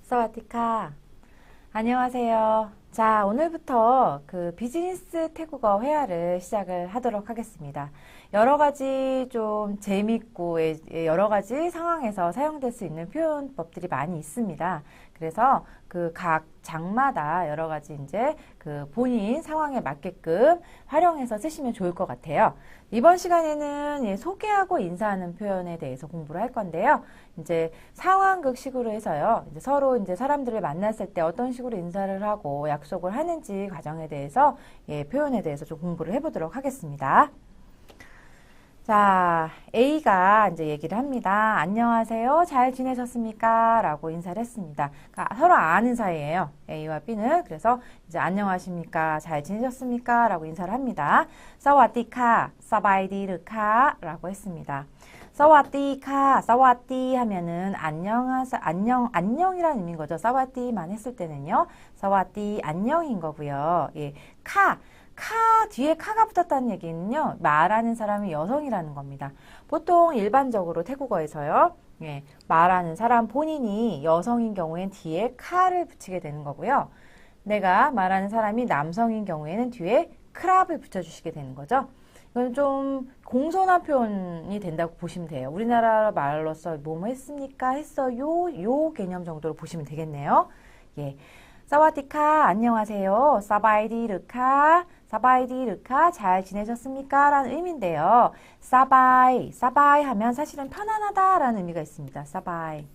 사와디카. 안녕하세요. 자, 오늘부터 그 비즈니스 태국어 회화를 시작을 하도록 하겠습니다. 여러 가지 좀 재밌고 여러 가지 상황에서 사용될 수 있는 표현법들이 많이 있습니다. 그래서 그 각 장마다 여러 가지 이제 그 본인 상황에 맞게끔 활용해서 쓰시면 좋을 것 같아요. 이번 시간에는 소개하고 인사하는 표현에 대해서 공부를 할 건데요. 이제 상황극식으로 해서요. 이제 서로 이제 사람들을 만났을 때 어떤 식으로 인사를 하고 약속을 하는지 과정에 대해서 표현에 대해서 좀 공부를 해보도록 하겠습니다. 자, A가 이제 얘기를 합니다. 안녕하세요. 잘 지내셨습니까? 라고 인사를 했습니다. 그러니까 서로 아는 사이예요. A와 B는. 그래서 이제 안녕하십니까? 잘 지내셨습니까? 라고 인사를 합니다. 사와디카, 사바이디르카 라고 했습니다. 사와디카, 사와디 하면은 안녕이라는 의미인 거죠. 사와디만 했을 때는요. 사와디, 안녕인 거고요. 카 뒤에 카가 붙었다는 얘기는요. 말하는 사람이 여성이라는 겁니다. 보통 일반적으로 태국어에서요. 말하는 사람 본인이 여성인 경우엔 뒤에 카를 붙이게 되는 거고요. 내가 말하는 사람이 남성인 경우에는 뒤에 크랍을 붙여주시게 되는 거죠. 이건 좀 공손한 표현이 된다고 보시면 돼요. 우리나라 말로서 뭐뭐 했습니까? 했어요? 요 개념 정도로 보시면 되겠네요. 사와디카, 안녕하세요. 사바이디르카, 사바이디르카, 잘 지내셨습니까? 라는 의미인데요. 사바이 하면 사실은 편안하다 라는 의미가 있습니다. 사바이.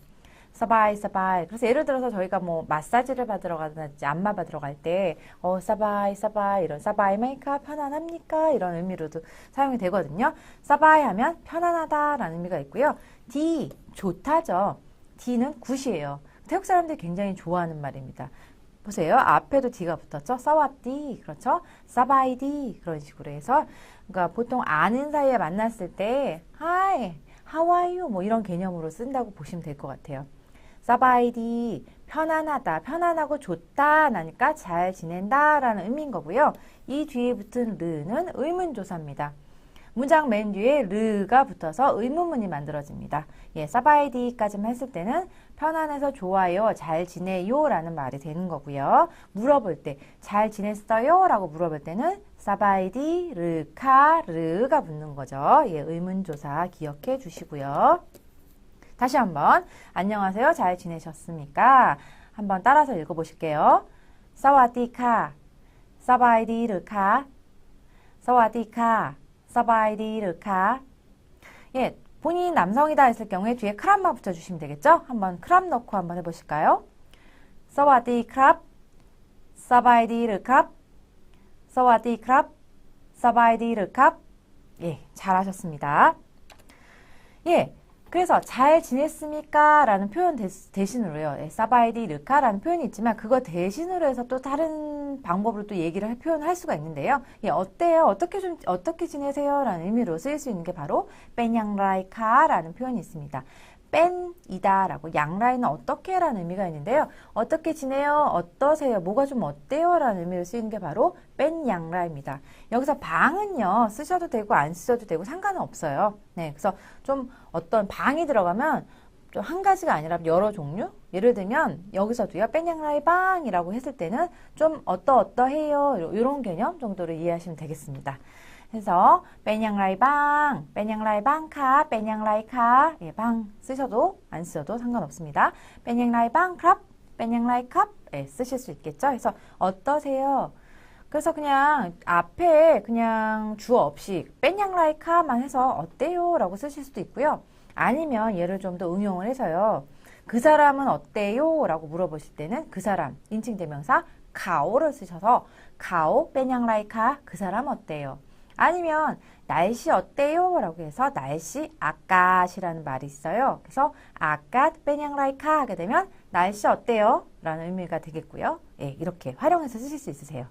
그래서 예를 들어서 저희가 뭐 마사지를 받으러 가든지 안마 받으러 갈 때, 사바이, 이런 사바이 마이카, 편안합니까? 이런 의미로도 사용이 되거든요. 사바이 하면 편안하다 라는 의미가 있고요. 디, 좋다죠. 디는 굿이에요. 태국 사람들이 굉장히 좋아하는 말입니다. 보세요. 앞에도 D가 붙었죠. 사와디, 그렇죠? 사바이디, 그런 식으로 해서, 그러니까 보통 아는 사이에 만났을 때, Hi, how are you? 뭐 이런 개념으로 쓴다고 보시면 될 것 같아요. 사바이디, 편안하다, 편안하고 좋다, 나니까 잘 지낸다, 라는 의미인 거고요. 이 뒤에 붙은 르는 의문조사입니다. 문장 맨 뒤에 르가 붙어서 의문문이 만들어집니다. 사바이디까지만 했을 때는 편안해서 좋아요, 잘 지내요 라는 말이 되는 거고요. 물어볼 때 잘 지냈어요? 라고 물어볼 때는 사바이디, 르카, 르가 붙는 거죠. 의문조사 기억해 주시고요. 다시 한번 안녕하세요, 잘 지내셨습니까? 한번 따라서 읽어보실게요. 사와디카, 사바이디, 르카, 사와디카, 사바이디르카. 본인이 남성이다 했을 경우에 뒤에 크랍만 붙여주시면 되겠죠? 한번 크랍 넣고 한번 해보실까요? 사와디크랍, 사바이디르캅, 사와디크랍, 사바이디르캅. 잘하셨습니다. 그래서 잘 지냈습니까? 라는 표현 대신으로요. 사바이디 르카 라는 표현이 있지만 그거 대신으로 해서 또 다른 방법으로 또 얘기를 표현할 수가 있는데요. 어때요? 어떻게 지내세요? 라는 의미로 쓰일 수 있는 게 바로 뺀양라이카 라는 표현이 있습니다. 뺀이다 라고 양라이는 어떻게 라는 의미가 있는데요. 어떻게 지내요? 어떠세요? 뭐가 좀 어때요? 라는 의미로 쓰이는 게 바로 뺀양라입니다. 여기서 방은요. 쓰셔도 되고 안 쓰셔도 되고 상관은 없어요. 그래서 좀 어떤 방이 들어가면 좀 한 가지가 아니라 여러 종류? 예를 들면 여기서도요. 뺀양라이 방이라고 했을 때는 좀 어떠해요? 이런 개념 정도로 이해하시면 되겠습니다. 그래서 뺀양라이방, 뺀양라이방카, 뺀양라이카, 방 쓰셔도 안 쓰셔도 상관없습니다. 뺀양라이방 크랍, 뺀양라이캅 쓰실 수 있겠죠. 그래서 어떠세요? 그래서 그냥 앞에 그냥 주어 없이 뺀양라이카만 해서 어때요? 라고 쓰실 수도 있고요. 아니면 얘를 좀 더 응용을 해서요. 그 사람은 어때요? 라고 물어보실 때는 그 사람, 인칭대명사 가오를 쓰셔서 가오, 뺀양라이카, 그 사람 어때요? 아니면 날씨 어때요? 라고 해서 날씨 아까시라는 말이 있어요. 그래서 아까 뺀양라이카 하게 되면 날씨 어때요? 라는 의미가 되겠고요. 이렇게 활용해서 쓰실 수 있으세요.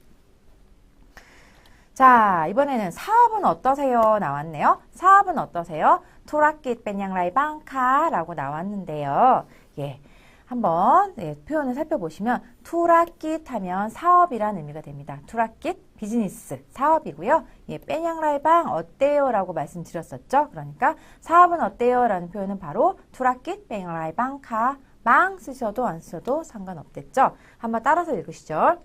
자, 이번에는 사업은 어떠세요? 나왔네요. 사업은 어떠세요? 토라깃 뺀양라이 방카 라고 나왔는데요. 한번 표현을 살펴보시면 투라깃 하면 사업이라는 의미가 됩니다. 투라깃 비즈니스 사업이고요. 빼냥라이방 어때요? 라고 말씀드렸었죠. 그러니까 사업은 어때요? 라는 표현은 바로 투라깃 빼냥라이방 카 망 쓰셔도 안 쓰셔도 상관없댔죠? 한번 따라서 읽으시죠.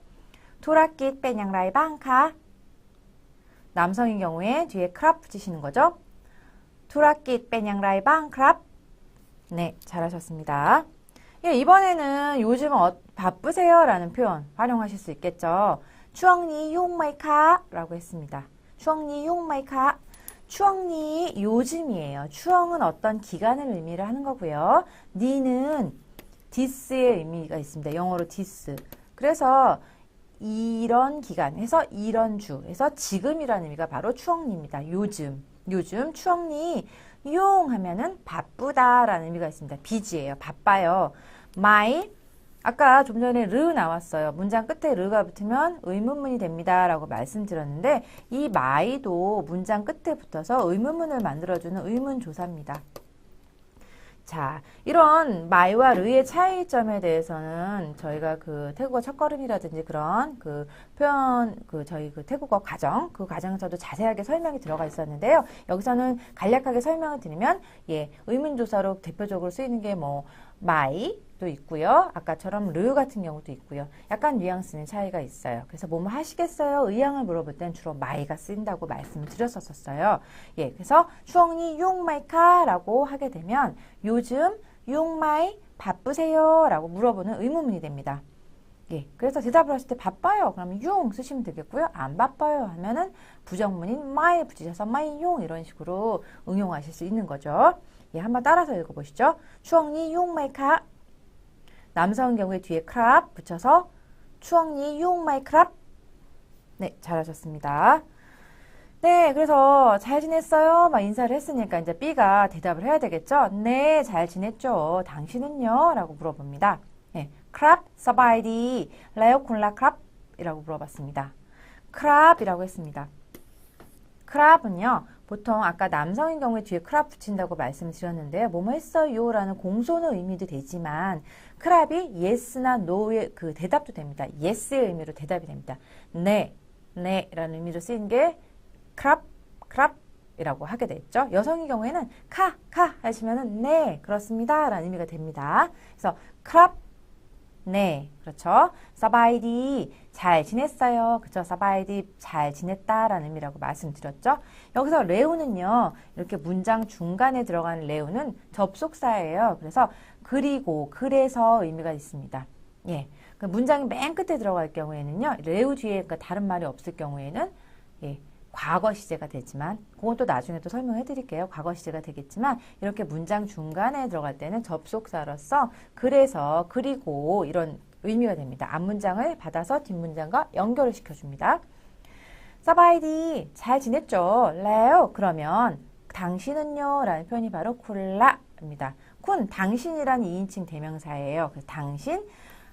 ธุรกิจ เป็นอย่างไร บ้างคะ? 남성인 경우에 뒤에 크랍 붙이시는 거죠. ธุรกิจ เป็นอย่างไร บ้างครับ? 네, 잘하셨습니다. 예, 이번에는 요즘 바쁘세요? 라는 표현 활용하실 수 있겠죠. ช่วงนี้ยุ่งไหมคะ? 라고 했습니다. ช่วงนี้ยุ่งไหมคะ? 추억니 요즘이에요. 추억은 어떤 기간을 의미를 하는 거고요. 니는 this의 의미가 있습니다. 영어로 this. 그래서 이런 기간 해서 이런 주 해서 지금이라는 의미가 바로 추억니입니다. 요즘 추억니 용 하면은 바쁘다라는 의미가 있습니다. 비지예요. 바빠요. my 아까 좀 전에 르 나왔어요. 문장 끝에 르가 붙으면 의문문이 됩니다. 라고 말씀드렸는데 이 my도 문장 끝에 붙어서 의문문을 만들어주는 의문조사입니다. 자, 이런 my와 르의 차이점에 대해서는 저희가 그 태국어 첫걸음이라든지 그런 그 표현, 저희 그 태국어 과정, 그 과정에서도 자세하게 설명이 들어가 있었는데요. 여기서는 간략하게 설명을 드리면, 예, 의문조사로 대표적으로 쓰이는 게 뭐, my도 있고요. 아까처럼 르 같은 경우도 있고요. 약간 뉘앙스는 차이가 있어요. 그래서 뭐뭐 하시겠어요? 의향을 물어볼 땐 주로 my가 쓰인다고 말씀을 드렸었어요. 예, 그래서 추억니 용마이카 라고 하게 되면 요즘 용마이 바쁘세요? 라고 물어보는 의문문이 됩니다. 예, 그래서 대답을 하실 때 바빠요. 그러면 용 쓰시면 되겠고요. 안 바빠요 하면은 부정문인 my 붙이셔서 my 용 이런 식으로 응용하실 수 있는 거죠. 예, 한번 따라서 읽어보시죠. 추억니 용마이카. 남성의 경우에 뒤에 크랍 붙여서 추억니 용마이 크랍. 네, 잘하셨습니다. 네, 그래서 잘 지냈어요? 막 인사를 했으니까 이제 B가 대답을 해야 되겠죠? 네, 잘 지냈죠. 당신은요? 라고 물어봅니다. 네, 크랍 서바이디 레오 콜라 크랍 이라고 물어봤습니다. 크랍이라고 했습니다. 크랍은요, 보통 아까 남성인 경우에 뒤에 크랍 붙인다고 말씀드렸는데요. 뭐뭐 했어요? 라는 공소는 의미도 되지만 크랍이 yes나 no의 그 대답도 됩니다. yes의 의미로 대답이 됩니다. 네, 네 라는 의미로 쓰인 게 크랍, 크랍이라고 하게 됐죠. 여성의 경우에는 카 하시면은 네, 그렇습니다 라는 의미가 됩니다. 그래서 크랍, 네, 그렇죠. 서바이디 잘 지냈어요. 그렇죠. 서바이디 잘 지냈다라는 의미라고 말씀드렸죠. 여기서 레오는요. 이렇게 문장 중간에 들어가는 레오는 접속사예요. 그래서 그리고 그래서 의미가 있습니다. 예. 그 문장이 맨 끝에 들어갈 경우에는요. 레오 뒤에 그러니까 다른 말이 없을 경우에는 예. 과거 시제가 되지만 그건 또 나중에 또 설명해 드릴게요. 과거 시제가 되겠지만 이렇게 문장 중간에 들어갈 때는 접속사로서 그래서 그리고 이런 의미가 됩니다. 앞문장을 받아서 뒷문장과 연결을 시켜줍니다. 서바이디 잘 지냈죠? 레오 그러면 당신은요? 라는 표현이 바로 쿨라입니다. 쿤 당신이라는 2인칭 대명사예요. 그래서 당신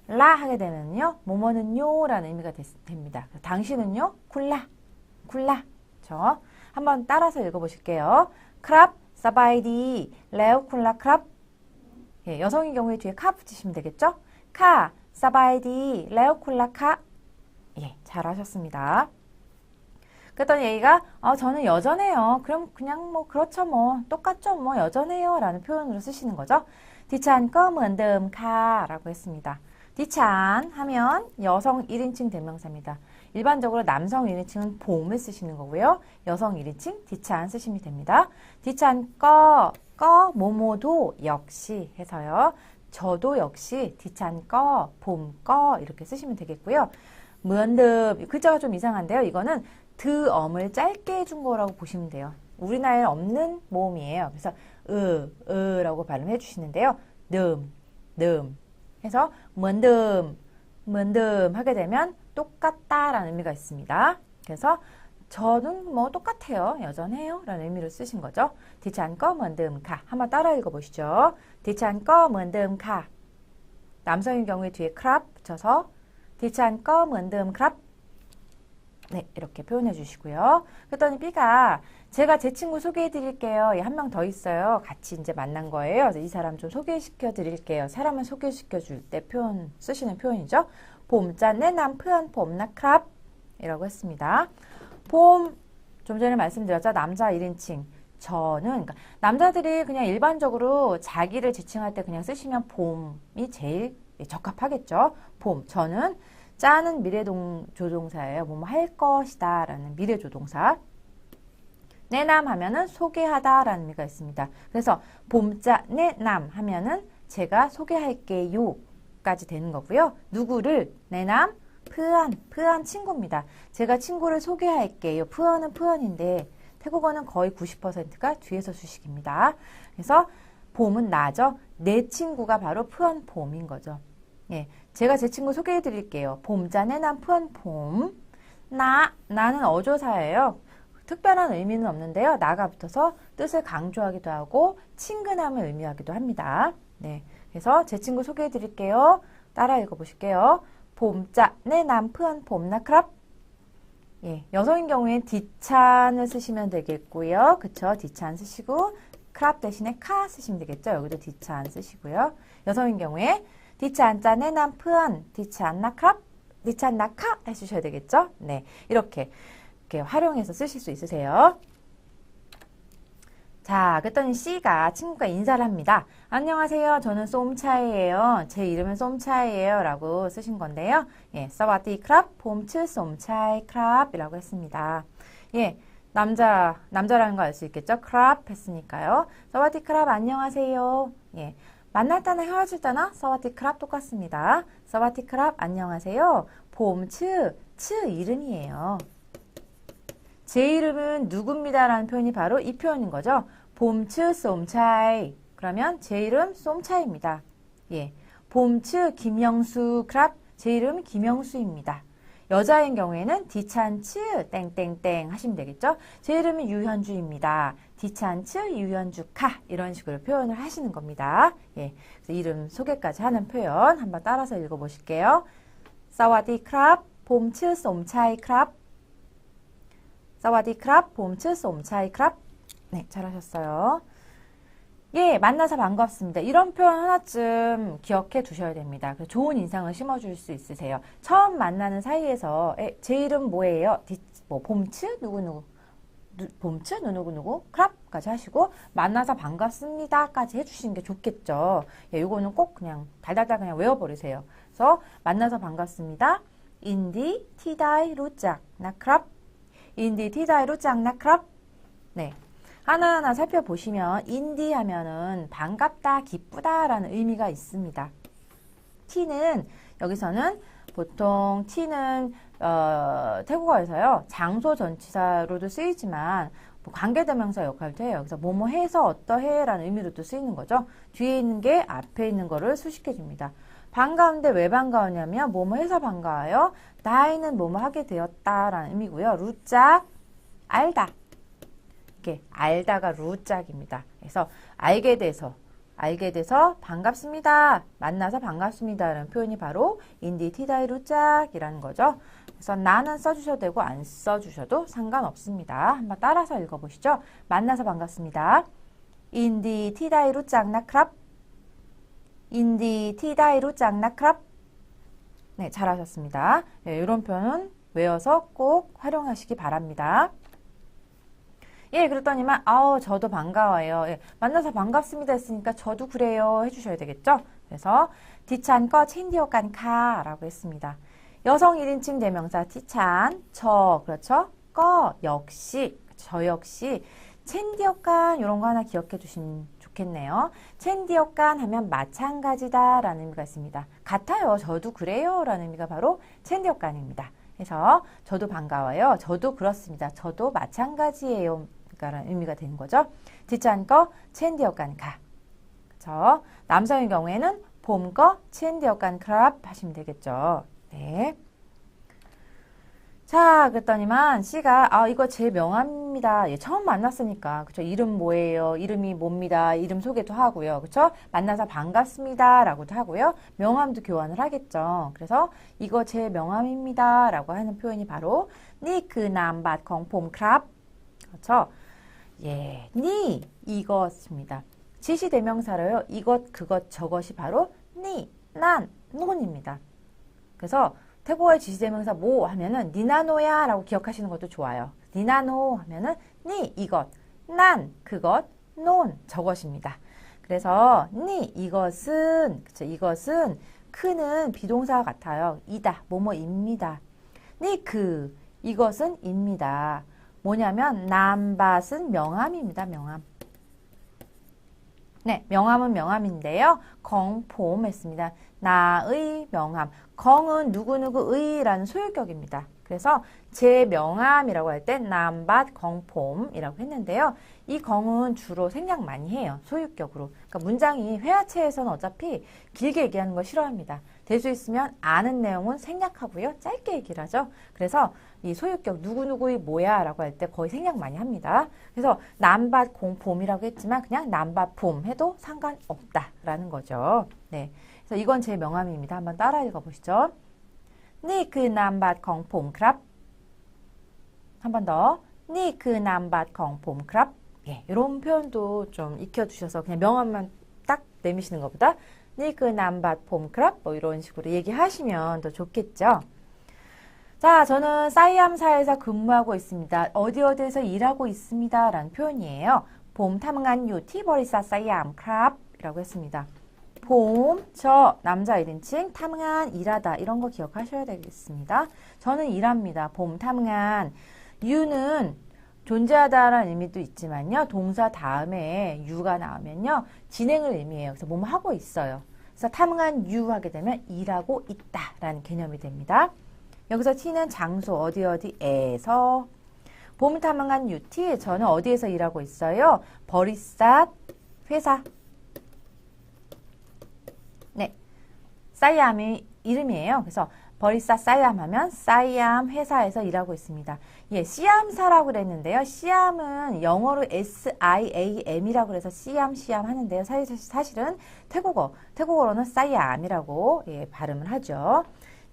라 하게 되면요. 뭐뭐는요? 라는 의미가 됩니다. 당신은요? 쿨라 그렇죠? 한번 따라서 읽어보실게요. 크랍, 사바이디, 레오 쿨라 크랍. 예, 여성의 경우에 뒤에 카 붙이시면 되겠죠? 카, 사바이디, 레오 쿨라 카. 예, 잘하셨습니다. 그랬더니 얘가 저는 여전해요. 그럼 그냥 뭐 그렇죠 뭐 똑같죠 뭐 여전해요 라는 표현으로 쓰시는 거죠. 디찬 껌은 카 라고 했습니다. 디찬 하면 여성 1인칭 대명사입니다. 일반적으로 남성 1인칭은 봄을 쓰시는 거고요. 여성 1인칭 디찬 쓰시면 됩니다. 디찬 뭐뭐도 역시 해서요. 저도 역시 디찬 봄 이렇게 쓰시면 되겠고요. 무언듬 글자가 좀 이상한데요. 이거는 드엄을 짧게 해준 거라고 보시면 돼요. 우리나라에 없는 모음이에요. 그래서 라고 발음해 주시는데요. 듬 해서 무언듬 하게 되면 똑같다라는 의미가 있습니다. 그래서 저는 뭐 똑같아요. 여전해요. 라는 의미로 쓰신 거죠. 디찬 무언듬 카. 한번 따라 읽어보시죠. 디찬 무언듬 카. 남성의 경우에 뒤에 크랍 붙여서 디찬 무언듬 크랍. 네, 이렇게 표현해 주시고요. 그랬더니 B가 제가 제 친구 소개해 드릴게요. 한 명 더 있어요. 같이 이제 만난 거예요. 이 사람 좀 소개시켜 드릴게요. 사람을 소개시켜 줄 때 쓰시는 표현이죠. 봄자 내 남편 봄나 크랍 이라고 했습니다. 봄, 좀 전에 말씀드렸죠. 남자 1인칭. 저는 그러니까 남자들이 그냥 일반적으로 자기를 지칭할 때 그냥 쓰시면 봄이 제일 적합하겠죠. 봄. 저는 짜는 미래조동사예요. 뭐뭐 할 것이다 라는 미래조동사. 내남 하면은 소개하다 라는 의미가 있습니다. 그래서 봄자 내남 하면은 제가 소개할게요 까지 되는 거고요. 누구를 내남 푸안 친구입니다. 제가 친구를 소개할게요. 푸안은 푸안인데 태국어는 거의 90%가 뒤에서 수식입니다. 그래서 봄은 나죠. 내 친구가 바로 푸안 봄인 거죠. 예, 제가 제 친구 소개해 드릴게요. 봄자 내남 푸안 봄. 나는 어조사예요. 특별한 의미는 없는데요. 나가 붙어서 뜻을 강조하기도 하고 친근함을 의미하기도 합니다. 네, 그래서 제 친구 소개해 드릴게요. 따라 읽어보실게요. 봄자 내남 푸안 봄나크랍. 예, 여성인 경우엔 디찬을 쓰시면 되겠고요. 그쵸? 디찬 쓰시고 크랍 대신에 카 쓰시면 되겠죠? 여기도 디찬 쓰시고요. 여성인 경우에 디찬 짜 내남 푸안 디찬 나크랍 디찬 나카 해주셔야 되겠죠? 네, 이렇게 활용해서 쓰실 수 있으세요. 자, 그랬더니 C가 친구가 인사를 합니다. 안녕하세요. 저는 쏨차이예요. 제 이름은 쏨차이예요. 라고 쓰신 건데요. 예, 사와디 크랍, 봄츠 쏨차이 크랍 이라고 했습니다. 예, 남자라는 거 알 수 있겠죠? 크랍 했으니까요. 사와디 크랍 안녕하세요. 예, 만날 때나 헤어질 때나 사와디 크랍 똑같습니다. 사와디 크랍 안녕하세요. 봄츠, 츠 이름이에요. 제 이름은 누구입니다 라는 표현이 바로 이 표현인 거죠. 봄츠 쏨차이. 그러면 제 이름 쏨차이입니다. 예, 봄츠 김영수 크랍. 제 이름 김영수입니다. 여자인 경우에는 디찬츠 땡땡땡 하시면 되겠죠. 제 이름은 유현주입니다. 디찬츠 유현주 카 이런 식으로 표현을 하시는 겁니다. 예, 그래서 이름 소개까지 하는 표현 한번 따라서 읽어보실게요. 사와디 크랍 봄츠 쏨차이 크랍. 사와디 크랍, 봄츠, 쏨차이 크랍. 네, 잘하셨어요. 예, 만나서 반갑습니다. 이런 표현 하나쯤 기억해 두셔야 됩니다. 좋은 인상을 심어줄 수 있으세요. 처음 만나는 사이에서 제 이름 뭐예요? 봄츠? 누구누구? 봄츠? 누구누구? 크랍까지 하시고 만나서 반갑습니다까지 해주시는 게 좋겠죠. 예, 이거는 꼭 그냥 달달달 그냥 외워버리세요. 그래서 만나서 반갑습니다. 인디, 티다이, 루짝, 나 크랍. 인디 티다이로 짱나 크랍. 네, 하나하나 살펴보시면 인디 하면은 반갑다, 기쁘다 라는 의미가 있습니다. 티는 여기서는 보통 티는 태국어에서요 장소 전치사로도 쓰이지만 뭐 관계대명사 역할도 해요. 그래서 뭐뭐 해서 어떠해 라는 의미로도 쓰이는 거죠. 뒤에 있는 게 앞에 있는 거를 수식해 줍니다. 반가운데 왜 반가우냐면 뭐뭐 해서 반가워요. 나이는 뭐뭐 하게 되었다라는 의미고요. 루짝 알다. 이렇게 알다가 루짝입니다. 그래서 알게 돼서 반갑습니다. 만나서 반갑습니다라는 표현이 바로 인디 티다이 루짝이라는 거죠. 그래서 나는 써주셔도 되고 안 써주셔도 상관없습니다. 한번 따라서 읽어보시죠. 만나서 반갑습니다. 인디 티다이 루짝 나크랍. 인디 티다이로 짱나크랍. 네, 잘하셨습니다. 네, 이런 표현은 외워서 꼭 활용하시기 바랍니다. 예, 그랬더니만 저도 반가워요. 예, 만나서 반갑습니다 했으니까 저도 그래요 해주셔야 되겠죠. 그래서 디찬 거 첸디오깐 카라고 했습니다. 여성 1인칭 대명사 디찬 저 그렇죠. 거 역시 저 역시 첸디오깐 이런 거 하나 기억해 주시면 좋겠네요. 첸디오깐 하면 마찬가지다 라는 의미가 있습니다. 같아요. 저도 그래요 라는 의미가 바로 첸디오깐입니다. 그래서 저도 반가워요. 저도 그렇습니다. 저도 마찬가지예요 라는 의미가 되는 거죠. 디찬 거 첸디오깐 가. 그렇죠? 남성의 경우에는 봄 거 첸디오깐 크랍 하시면 되겠죠. 네. 자, 그랬더니만 C가 이거 제 명함입니다. 예, 처음 만났으니까 그쵸? 이름 뭐예요? 이름이 뭡니다. 이름 소개도 하고요. 그쵸? 만나서 반갑습니다. 라고도 하고요. 명함도 교환을 하겠죠. 그래서 이거 제 명함입니다. 라고 하는 표현이 바로 니그남밭 공폼 크랍. 그렇죠? 예, 니 이것입니다. 지시대명사로요. 이것, 그것, 저것이 바로 니, 난, 논입니다. 그래서 태국어의 지시대명사 뭐 하면은 니나노야 라고 기억하시는 것도 좋아요. 니나노 하면은 니 이것, 난, 그것, 논, 저것입니다. 그래서 니, 이것은, 그쵸, 이것은, 그는 비동사와 같아요. 이다, 뭐뭐입니다. 니, 그, 이것은 입니다. 뭐냐면 남밭은 명함입니다. 명함. 네, 명함은 명함인데요. 공폼 했습니다. 나의 명함. 공은 누구누구의라는 소유격입니다. 그래서 제 명함이라고 할 때 남밭 공폼이라고 했는데요. 이 공은 주로 생략 많이 해요. 소유격으로. 그러니까 문장이 회화체에서는 어차피 길게 얘기하는 거 싫어합니다. 될 수 있으면 아는 내용은 생략하고요. 짧게 얘기를 하죠. 그래서 이 소유격 누구누구의 뭐야 라고 할 때 거의 생략 많이 합니다. 그래서 남밭 공폼이라고 했지만 그냥 남밭폼 해도 상관없다라는 거죠. 네, 그래서 이건 제 명함입니다. 한번 따라 읽어보시죠. นี่คือ 남밭 ของผมครับ 한 번 더. นี่คือ 남밭 ของผมครับ. 예, 이런 표현도 좀 익혀주셔서 그냥 명함만 딱 내미시는 것보다 นี่คือ 남밭 ผมครับ 뭐 이런 식으로 얘기하시면 더 좋겠죠. 자, 저는 사이암사에서 근무하고 있습니다. 어디에서 일하고 있습니다. 라는 표현이에요. 봄 탐응한 유티 버리사 사이암 크랍 이라고 했습니다. 봄, 저, 남자 1인칭, 탐응한, 일하다 이런 거 기억하셔야 되겠습니다. 저는 일합니다. 봄 탐응한. 유는 존재하다라는 의미도 있지만요. 동사 다음에 유가 나오면요. 진행을 의미해요. 그래서 뭐뭐 하고 있어요. 그래서 탐응한 유 하게 되면 일하고 있다라는 개념이 됩니다. 여기서 T는 장소 어디에서 봄 탐응한 유티 저는 어디에서 일하고 있어요? 버리삿 회사. 네, 사이암이 이름이에요. 그래서 버리삿 사이암 하면 사이암 회사에서 일하고 있습니다. 예, 시암사라고 그랬는데요. 시암은 영어로 SIAM이라고 그래서 시암 하는데요. 사실은 태국어로는 사이암이라고 예, 발음을 하죠.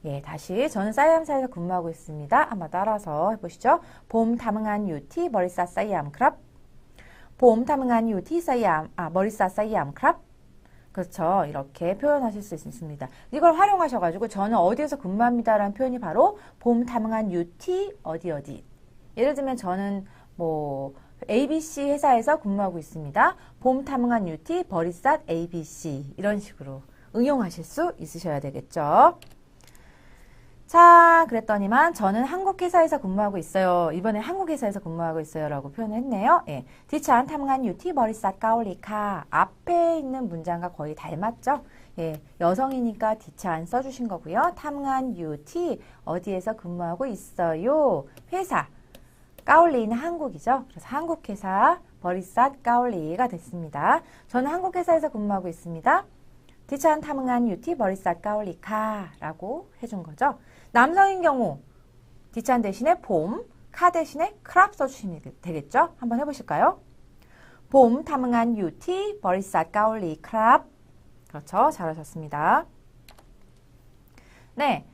예, 다시 저는 사이암사에서 근무하고 있습니다. 한번 따라서 해보시죠. 봄 탐응한 유티 버리삿 사이암 크랍. 봄 탐응한 유티 버리삿 사이암 크랍. 그렇죠. 이렇게 표현하실 수 있습니다. 이걸 활용하셔가지고 저는 어디에서 근무합니다라는 표현이 바로 봄 탐응한 유티 어디. 예를 들면 저는 뭐 ABC 회사에서 근무하고 있습니다. 봄 탐응한 유티 버리삿 ABC 이런 식으로 응용하실 수 있으셔야 되겠죠. 자, 그랬더니만 저는 한국 회사에서 근무하고 있어요. 이번에 한국 회사에서 근무하고 있어요. 라고 표현했네요. 예. 디찬 탐응한 유티 버리삿 까올리카. 앞에 있는 문장과 거의 닮았죠? 예. 여성이니까 디찬 써주신 거고요. 탐응한 유티 어디에서 근무하고 있어요? 회사. 까올리는 한국이죠. 그래서 한국 회사 버리삿 까올리가 됐습니다. 저는 한국 회사에서 근무하고 있습니다. 디찬 탐응한 유티 버리삿 까올리카 라고 해준 거죠. 남성인 경우 디찬 대신에 봄, 카 대신에 크랍 써주시면 되겠죠. 한번 해보실까요? 봄 탐응한 유티 버리삿 까올리 크랍. 그렇죠. 잘하셨습니다. 네,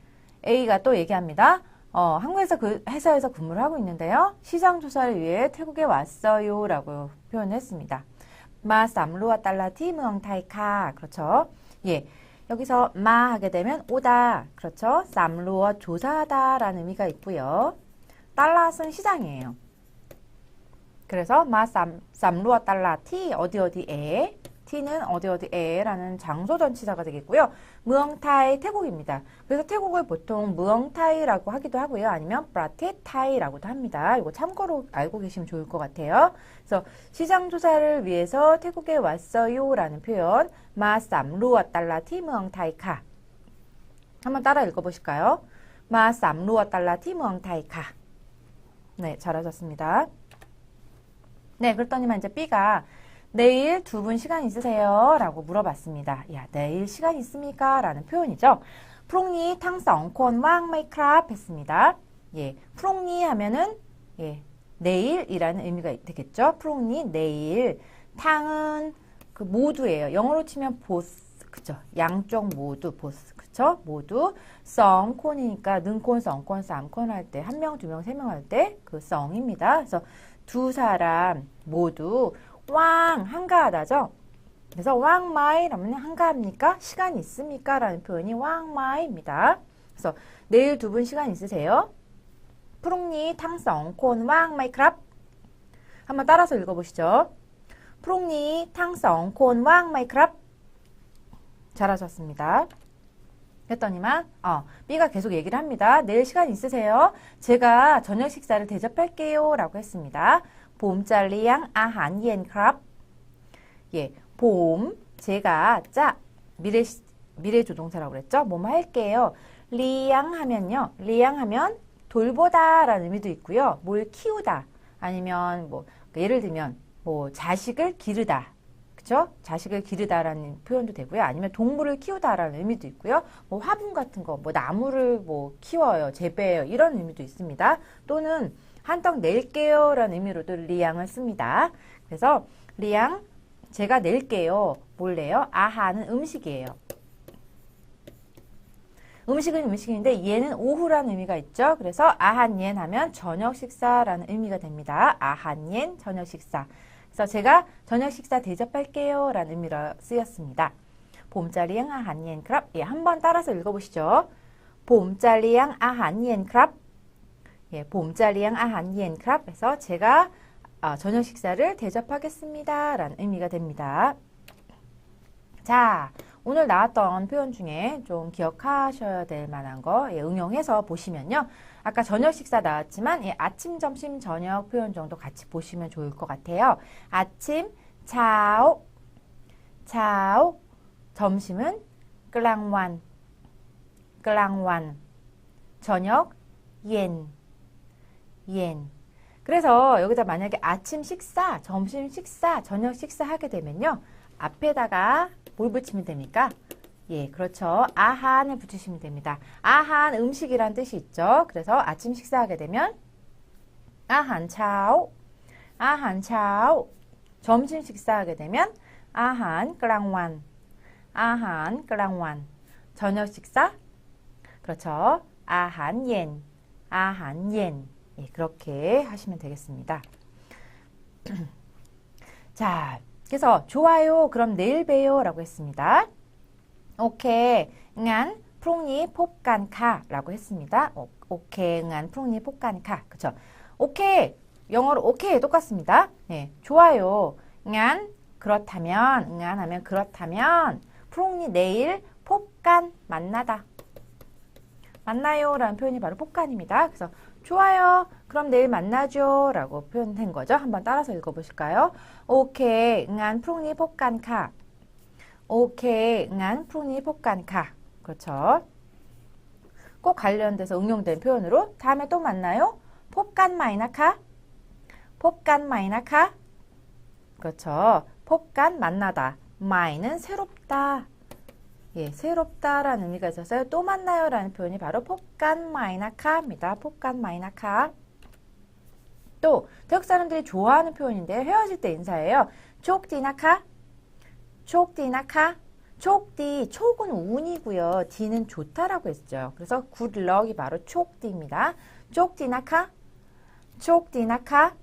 A가 또 얘기합니다. 한국에서 그 회사에서 근무를 하고 있는데요. 시장 조사를 위해 태국에 왔어요 라고 표현했습니다. 마 쌈루아 달라티 무엉타이카. 그렇죠. 예, 여기서 마 하게 되면 오다. 그렇죠. 쌈루어 조사하다 라는 의미가 있고요. 달랏은 시장이에요. 그래서 마 쌈루어 달라티 어디에 T는 어디에 라는 장소 전치사가 되겠고요. 무엉타이 태국입니다. 그래서 태국을 보통 무엉타이라고 하기도 하고요. 아니면 프라테타이라고도 합니다. 이거 참고로 알고 계시면 좋을 것 같아요. 그래서 시장 조사를 위해서 태국에 왔어요 라는 표현 마 쌈루어 달라티 무엉타이카. 한번 따라 읽어보실까요? 마 쌈루어 달라티 무엉타이카. 네, 잘하셨습니다. 네, 그랬더니만 이제 B가 내일 2분 시간 있으세요? 라고 물어봤습니다. 야, 내일 시간 있습니까? 라는 표현이죠. 프롱니 탕성콘 왕마이크랍 했습니다. 예, 프롱니 하면은 예, 내일이라는 의미가 되겠죠. 프롱니 내일. 탕은 그 모두예요. 영어로 치면 보스, 그죠? 양쪽 모두 보스, 그죠? 모두. 썽콘이니까 능콘, 썽콘, 쌈콘 할 때 한 명, 두 명, 세 명 할 때 그 썽입니다. 그래서 두 사람 모두 왕 한가하다죠. 그래서 왕마이 라면 한가합니까? 시간 있습니까? 라는 표현이 왕마이입니다. 그래서 내일 2분 시간 있으세요? 프롱니 탕성콘 왕마이 크랍. 한번 따라서 읽어보시죠. 프롱니 탕성 콘 왕 마이크랍. 잘하셨습니다. 그랬더니만 B가 계속 얘기를 합니다. 내일 시간 있으세요? 제가 저녁 식사를 대접할게요 라고 했습니다. 봄 짤리양 아한 옌 크랍. 예, 봄 제가 미래 조동사라고 그랬죠? 뭐뭐 할게요. 리양 하면요. 리양 하면 돌보다 라는 의미도 있고요. 뭘 키우다 아니면 뭐 예를 들면 뭐 자식을 기르다. 그쵸? 자식을 기르다라는 표현도 되고요. 아니면 동물을 키우다라는 의미도 있고요. 뭐 화분 같은 거, 뭐 나무를 뭐 키워요, 재배해요 이런 의미도 있습니다. 또는 한떡 낼게요라는 의미로도 리양을 씁니다. 그래서 리양 제가 낼게요. 뭘래요? 아하는 음식이에요. 음식은 음식인데 얘는 오후라는 의미가 있죠. 그래서 아한옌 하면 저녁 식사라는 의미가 됩니다. 아한옌 저녁 식사. 그래서 제가 저녁 식사 대접할게요 라는 의미로 쓰였습니다. 봄짜리양 아한옌 크랍. 예, 한번 따라서 읽어보시죠. 봄짜리양 아한옌 크랍. 예, 봄짜리양 아한옌 크랍. 해서 제가 저녁 식사를 대접하겠습니다 라는 의미가 됩니다. 자, 오늘 나왔던 표현 중에 좀 기억하셔야 될 만한 거 응용해서 보시면요. 아까 저녁 식사 나왔지만 아침, 점심, 저녁 표현 정도 같이 보시면 좋을 것 같아요. 아침, 차오, 차오. 점심은 클랑완, 클랑완. 저녁, 옌, 옌. 그래서 여기다 만약에 아침 식사, 점심 식사, 저녁 식사 하게 되면요. 앞에다가 뭘 붙이면 됩니까? 예, 그렇죠. 아한을 붙이시면 됩니다. 아한 음식이란 뜻이 있죠. 그래서 아침 식사하게 되면 아한 차오, 아한 차오. 점심 식사하게 되면 아한 클랑완, 아한 클랑완. 저녁 식사? 그렇죠. 아한 옌, 아한 옌. 예, 그렇게 하시면 되겠습니다. 자, 그래서 좋아요. 그럼 내일 봬요 라고 했습니다. 오케이. 응안 프롱니 폭간카 라고 했습니다. 오케이. 응안 프롱니 폭간카. 그쵸? 오케이. 영어로 오케이 똑같습니다. 네, 좋아요. 응안 그렇다면 응안 하면 그렇다면 프롱니 내일 폭간 만나다. 만나요 라는 표현이 바로 폭간입니다. 그래서 좋아요. 그럼 내일 만나죠 라고 표현된 거죠. 한번 따라서 읽어보실까요? 오케이. 응안 프롱니 폭간카. 오케이. 응안 프롱니 폭간카. 그렇죠. 꼭 관련돼서 응용된 표현으로 다음에 또 만나요. 폭간 마이나카. 폭간 마이나카. 그렇죠. 폭간 만나다. 마이는 새롭다. 예, 새롭다라는 의미가 있어서요. 또 만나요 라는 표현이 바로 폭간 마이나카입니다. 폭간 마이나카. 또 태국 사람들이 좋아하는 표현인데 헤어질 때 인사예요. 촉디나카. 촉디나카. 촉디. 촉은 운이고요. 디는 좋다라고 했죠. 그래서 굿럭이 바로 촉디입니다. 촉디나카. 촉디나카.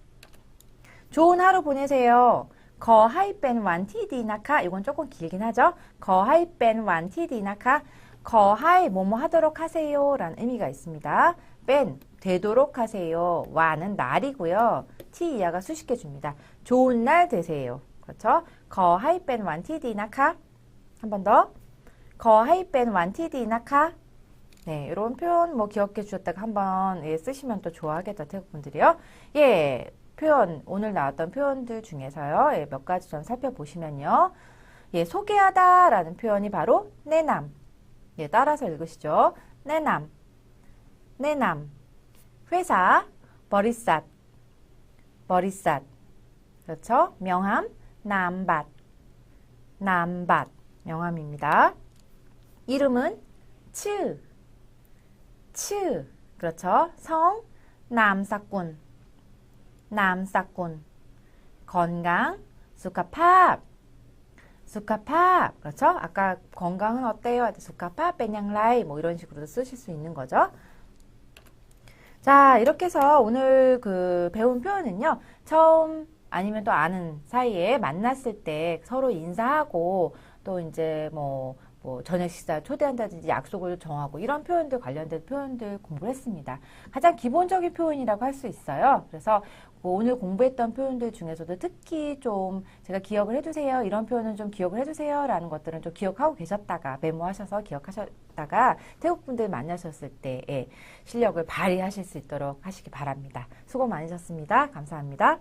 좋은 하루 보내세요. 거하이뺀 완티디나카. 이건 조금 길긴 하죠. 거하이뺀 완티디나카. 거하이 뭐뭐 하도록 하세요 라는 의미가 있습니다. 뺀 되도록 하세요. 와는 날이고요. 티 이하가 수식해 줍니다. 좋은 날 되세요. 그렇죠? 거하이뺀 완티디나카. 한 번 더. 거하이뺀 완티디나카. 네, 이런 표현 뭐 기억해 주셨다가 한번 쓰시면 또 좋아하겠다 태국 분들이요. 예. 표현, 오늘 나왔던 표현들 중에서요. 예, 몇 가지 좀 살펴보시면요. 예, 소개하다 라는 표현이 바로 내남. 예, 따라서 읽으시죠. 내남. 내남. 회사, 버리삿. 버리삿. 그렇죠? 명함, 남밭. 남밭. 명함입니다. 이름은 츠. 츠. 그렇죠? 성, 남사꾼. 남사꾼. 건강, 수카팝. 수카팝. 그렇죠? 아까 건강은 어때요? 수카팝, 빼냥라이. 뭐 이런 식으로 쓰실 수 있는 거죠. 자, 이렇게 해서 오늘 배운 표현은요. 처음 아니면 또 아는 사이에 만났을 때 서로 인사하고 또 이제 뭐 뭐 저녁 식사 초대한다든지 약속을 정하고 이런 표현들 관련된 표현들 공부를 했습니다. 가장 기본적인 표현이라고 할 수 있어요. 그래서 뭐 오늘 공부했던 표현들 중에서도 특히 좀 제가 기억을 해두세요. 이런 표현은 좀 기억을 해두세요. 라는 것들은 좀 기억하고 계셨다가 메모하셔서 기억하셨다가 태국분들 만나셨을 때의 실력을 발휘하실 수 있도록 하시기 바랍니다. 수고 많으셨습니다. 감사합니다.